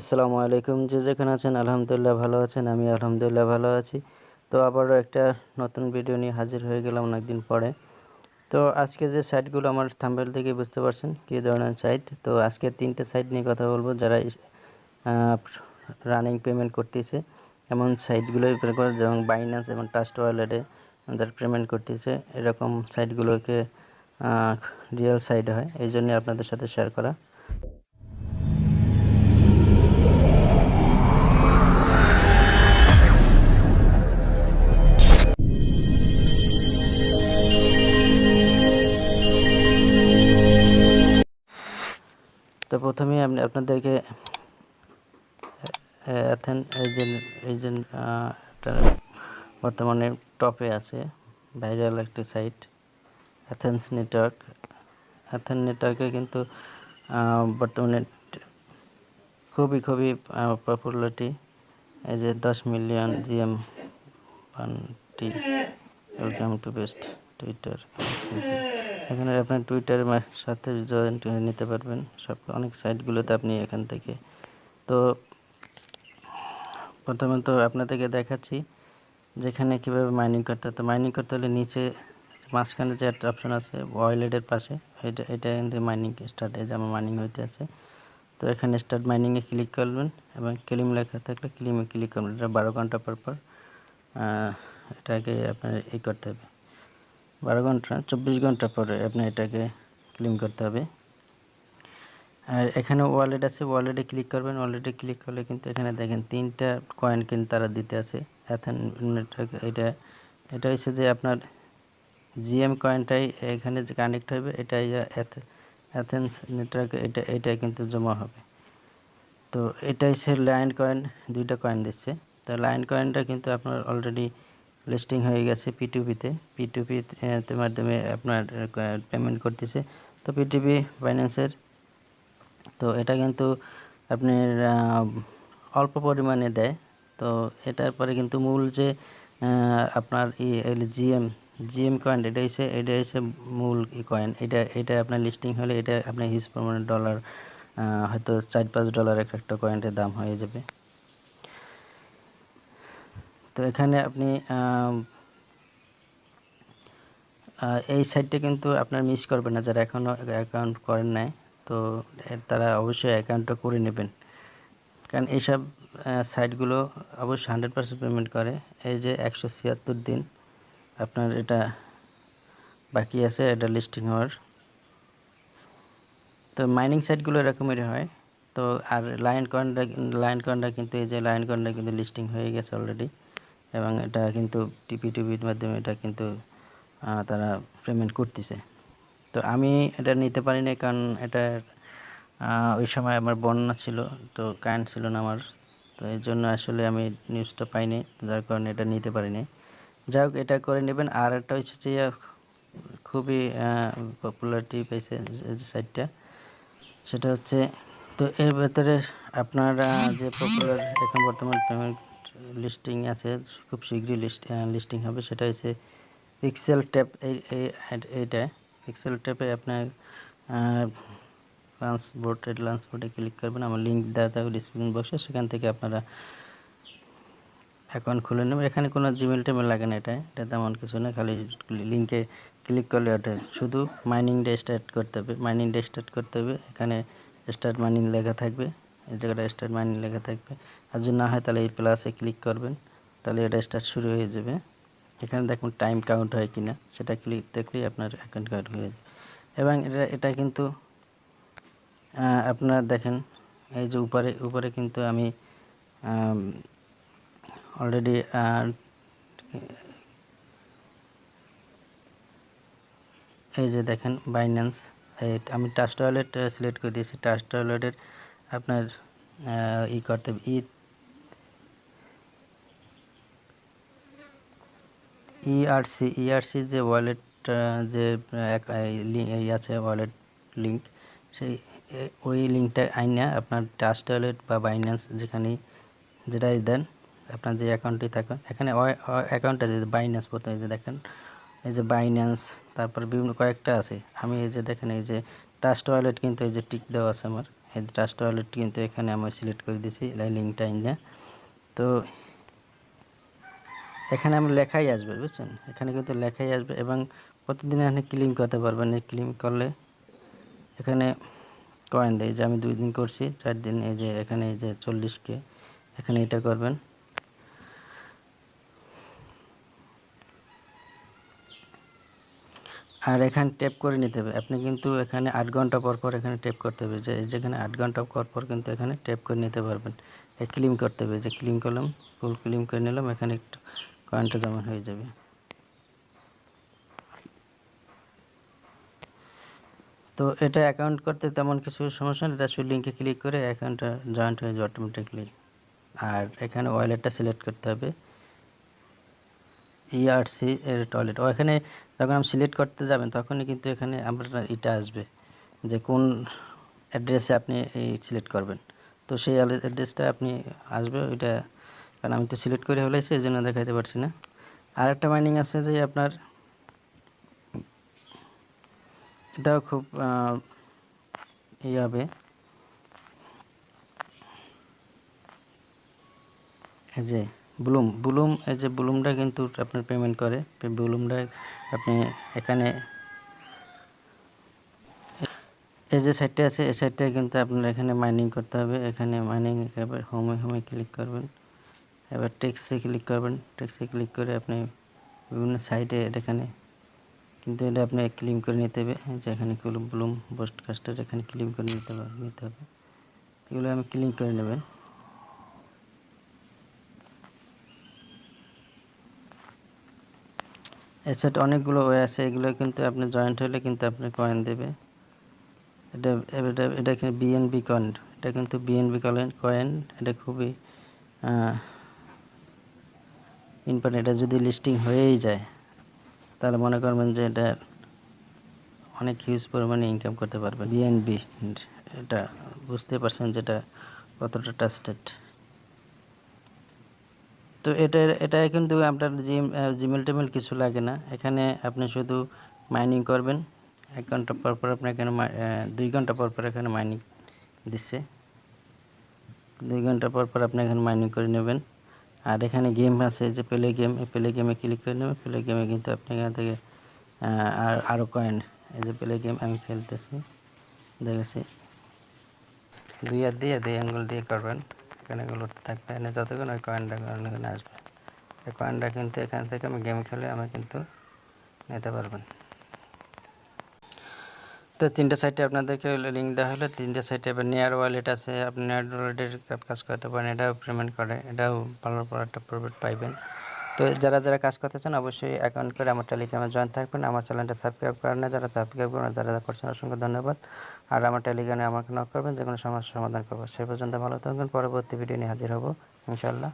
আসসালামু আলাইকুম। যে যেখানে আছেন আলহামদুলিল্লাহ ভালো আছেন, আমি আলহামদুলিল্লাহ ভালো আছি। তো আবারও একটা নতুন ভিডিও নিয়ে হাজির হয়ে গেলাম অনেকদিন পরে। তো আজকে যে সাইটগুলো আমার থাম্বনেল থেকে বুঝতে পারছেন কী ধরনের সাইট। তো আজকে 3টে সাইট নিয়ে কথা বলবো যারা রানিং পেমেন্ট করতেছে এমন সাইটগুলোই প্রেফার করে, যেমন বাইন্যান্স এবং ট্রাস্ট ওয়ালেটে যারা পেমেন্ট করতেছে এরকম সাইটগুলোকে রিয়েল সাইট হয়, এই জন্য আপনাদের সাথে শেয়ার করা। তো প্রথমেই আপনাদেরকে অ্যাথেন এজেন্ট এটা বর্তমানে টপে আছে, ভাইরাল একটি সাইট অ্যাথেন্স নেটওয়ার্ক। অ্যাথেন নেটওয়ার্কে কিন্তু বর্তমানে খুবই পপুলারিটি। এই যে 10 মিলিয়ন জিএম ফান্ডটি। Welcome to best Twitter. এখানে আপনার টুইটারের সাথে জয়েন্ট নিতে পারবেন সব অনেক সাইটগুলোতে আপনি এখান থেকে। তো প্রথমে তো আপনাদেরকে দেখাচ্ছি যেখানে কীভাবে মাইনিং করতে হয়। তো মাইনিং করতে হলে নিচে মাঝখানে যে একটা অপশন আছে ওয়ালেটের পাশে, এটা কিন্তু মাইনিং স্টার্ট, এই যে আমার মাইনিং হইতে আছে। তো এখানে স্টার্ট মাইনিংয়ে ক্লিক করবেন এবং ক্লেম লেখা থাকলে ক্লেমে ক্লিক করবেন। এটা 12 ঘন্টা পর এটাকে আপনার করতে হবে। 12 ঘন্টা 24 ঘন্টা পরে আপনি এটাকে ক্লেম করতে হবে। আর এখানে ওয়ালেট আছে, ওয়ালেটে ক্লিক করবেন। ওয়ালেটে ক্লিক করলে কিন্তু এখানে দেখেন 3টা কয়েন কিন্তু তারা দিতে আছে অ্যাথেন নেটওয়ার্ক। এটা হচ্ছে যে আপনার জিএম কয়েনটাই এখানে যে কানেক্ট হবে, এটাই অ্যাথেন্স নেটওয়ার্কে এটা কিন্তু জমা হবে। তো এটা হচ্ছে লায়ন কয়েন, 2টা কয়েন দিচ্ছে। তো লায়ন কয়েনটা কিন্তু আপনার অলরেডি লিস্টিং হয়ে গেছে পিটুপিতে মাধ্যমে আপনার পেমেন্ট করতেছে। তো পিটুপি বাইন্যান্সের, তো এটা কিন্তু আপনার অল্প পরিমাণে দেয়। তো এটার পরে কিন্তু মূল যে আপনার জিএম কয়েন, এটা হচ্ছে মূল কয়েন। এটা আপনার লিস্টিং হলে এটা আপনার হিউজ পরিমাণে ডলার, হয়তো $4-5 একটা কয়েনের দাম হয়ে যাবে। তো এখানে আপনি এই সাইটটা কিন্তু আপনার মিস করবেন না, যারা এখনও অ্যাকাউন্ট করেন নাই। তো তারা অবশ্যই অ্যাকাউন্টটা করে নেবেন, কারণ এইসব সাইটগুলো অবশ্যই 100% পেমেন্ট করে। এই যে 176 দিন আপনার এটা বাকি আছে এটা লিস্টিং হওয়ার। তো মাইনিং সাইটগুলো এরকমেরই হয়। তো আর লায়ন কয়েনটা কিন্তু এই যে লায়ন কয়েনটা কিন্তু লিস্টিং হয়ে গেছে অলরেডি, এবং এটা কিন্তু টিপির মাধ্যমে এটা কিন্তু তারা পেমেন্ট করতেছে। তো আমি এটা নিতে পারি না, কারণ এটা ওই সময় আমার বন্যা ছিল, তো কারেন্ট ছিল না আমার। তো এই জন্য আসলে আমি নিউজটা পাইনি, যার কারণে এটা নিতে পারিনি। যাই হোক, এটা করে নেবেন। আর একটা হচ্ছে যে খুবই পপুলারিটি পেয়েছে যে সাইটটা, সেটা হচ্ছে, তো এর ভেতরে আপনার যে পপুলার এখন বর্তমান পেমেন্ট লিস্টিং আছে, খুব শীঘ্রই লিস্টিং হবে, সেটা হচ্ছে পিক্সেল ট্যাপ। এইটা পিক্সেল ট্যাপে আপনার লাঞ্চবোর্ডে ক্লিক করবেন। আমার লিঙ্ক দেওয়া থাকবে ডিসক্রিপশন বক্সে, সেখান থেকে আপনারা অ্যাকাউন্ট খুলে নেবেন। এখানে কোনো জিমেল টেমেল লাগে না, এটা তেমন কিছু না, খালি লিঙ্কে ক্লিক করলে ওটা শুধু মাইনিংটা স্টার্ট করতে হবে। এখানে স্টার্ট মাইনিং লেখা থাকবে, এই জায়গাটা স্টার্ট মাইনিং লেখা থাকবে। আর যদি না হয় তাহলে এই প্লাসে ক্লিক করবেন, তাহলে এটা স্টার্ট শুরু হয়ে যাবে। এখানে দেখুন টাইম কাউন্ট হয় কিনা, সেটা ক্লিক দেখলেই আপনার অ্যাকাউন্ট কাউন্ট হয়ে যাবে। এবং এটা কিন্তু আপনারা দেখেন এই যে উপরে কিন্তু আমি অলরেডি এই যে দেখেন বাইন্যান্স, আমি ট্রাস্ট ওয়ালেট সিলেক্ট করে দিয়েছি। ট্রাস্ট ওয়ালেটের আপনার করতে হবে ইআরসি যে ওয়ালেট, যে আছে ওয়ালেট লিঙ্ক, সেই ওই লিঙ্কটা আইনা আপনার ট্রাস্ট ওয়ালেট বা বাইন্যান্স যেটাই দেন, আপনার যে অ্যাকাউন্টটি থাকে এখানে অ্যাকাউন্ট আছে যে বাইন্যান্স, প্রথমে যে দেখেন এই যে বাইন্যান্স, তারপর বিভিন্ন কয়েকটা আছে। আমি এই যে দেখেন এই যে ট্রাস্ট ওয়ালেট কিন্তু এই যে টিক দেওয়া আছে আমার, এই ট্রাস্ট ওয়ালেট কিন্তু এখানে আমি সিলেক্ট করে দিয়েছি লিঙ্কটা ইনলে। তো এখানে আমার লেখাই আসবে, বুঝছেন, এখানে কিন্তু লেখাই আসবে এবং প্রতিদিন এখানে ক্লেম করতে পারবেন। এই ক্লেম করলে এখানে কয়েন দেয়, যে আমি 2 দিন করছি, 4 দিন, এই যে এখানে এই যে 40K, এখানে এটা করবেন। আর এখানে ট্যাপ করে নিতে হবে। আপনি কিন্তু এখানে 8 ঘন্টা পর পর এখানে ট্যাপ করতে হবে, যে যেখানে 8 ঘন্টা পর পর কিন্তু এখানে ট্যাপ করে নিতে পারবেন। ক্লেম করতে হবে, যে ক্লেম করলাম, ফুল ক্লেম করে নিলাম, এখানে একটু কয়েনটা জমা হয়ে যাবে। তো এটা অ্যাকাউন্ট করতে তেমন কিছু সমস্যা নেই, এটা শুধু লিঙ্কে ক্লিক করে অ্যাকাউন্টটা জয়েন্ট হয়ে যাবে অটোমেটিকলি। আর এখানে ওয়ালেটটা সিলেক্ট করতে হবে, ERC এর টয়লেট। ওখানে যখন আপনি সিলেক্ট করতে যাবেন তখনই কিন্তু এখানে আপনার এটা আসবে, যে কোন অ্যাড্রেসে আপনি এই সিলেক্ট করবেন। তো সেই অ্যাড্রেসটা আপনি আসবে ওইটা, কারণ আমি তো সিলেক্ট করে ফেলেছি এই জন্য দেখাইতে পারছি না। আর একটা মাইনিং আছে যে আপনার, এটাও খুব হবে, এই যে ব্লুম, এই যে ব্লুমটা কিন্তু আপনার পেমেন্ট করে। ব্লুমটা আপনি এখানে এই যে সাইটটা আছে, এই সাইটটা কিন্তু আপনার এখানে মাইনিং করতে হবে। এখানে মাইনিং এবার হোমে ক্লিক করবেন, এবার টেক্সে ক্লিক করবেন। টেক্সে ক্লিক করে আপনি বিভিন্ন সাইটে এখানে কিন্তু এটা আপনি ক্লেম করে নিতে হবে, যে এখানে ব্লুম পোস্টকাস্টার এখানে ক্লেম করে নিতে হবে। এগুলো আমি ক্লেম করে নেবেন। এছাড়া অনেকগুলো ওয়ে আছে, এগুলো কিন্তু আপনি জয়েন্ট হলে কিন্তু আপনি কয়েন দেবে। এটা এখানে BNB কয়েন, এটা কিন্তু BNB কয়েন, এটা খুবই ইম্পর্টেন্ট। এটা যদি লিস্টিং হয়েই যায় তাহলে মনে করবেন যে এটা অনেক হিউজ পরিমাণে ইনকাম করতে পারবে। BNB, এটা বুঝতে পারছেন যেটা কতটা ট্রাস্টেড। তো এটা কিন্তু আপনার জিমেল টেমেল কিছু লাগে না। এখানে আপনি শুধু মাইনিং করবেন। 1 ঘন্টা পর পর আপনি এখানে 2 ঘন্টা পর পর এখানে মাইনিং দিচ্ছে। 2 ঘন্টা পর পর আপনি এখানে মাইনিং করে নেবেন। আর এখানে গেম আছে, যে প্লে গেম, এই প্লে গেমে ক্লিক করে নেবেন। প্লে গেমে কিন্তু আপনি এখান থেকে আরও কয়েন, এই যে প্লে গেম আমি খেলতেছি, দেখেছি 2 হাত দিয়ে 2 আঙ্গুল দিয়ে করবেন। এখানে এগুলো থাকবে, এনে যতক্ষণ ওই কয়েনটা এখানে আসবে, এই কয়েনটা কিন্তু এখান থেকে আমি গেম খেলে আমি কিন্তু নিতে পারবেন। তো 3টে সাইটে আপনাদেরকে লিঙ্ক দেওয়া হলো। 3টে সাইটে এবার নেয়ার ওয়ালেট আছে, আপনি নেয়ার ওয়ালেটের কাজ করতে পারেন, এটাও পেমেন্ট করে, এটাও ভালো একটা প্রফিট পাইবেন। তো যারা কাজ করতে চান অবশ্যই অ্যাকাউন্ট করে আমার টেলিগ্রামে জয়েন থাকবেন। আমার চ্যানেলটা সাবস্ক্রাইব করেন না, যারা সাবস্ক্রাইব করেন, যারা করছেন অসংখ্য ধন্যবাদ। আর আমার টেলিগ্রামে আমাকে নক করবেন, যে কোনো সমস্যার সমাধান করবো। সে পর্যন্ত ভালো থাকবেন, পরবর্তী ভিডিও নিয়ে হাজির হব ইনশাআল্লাহ।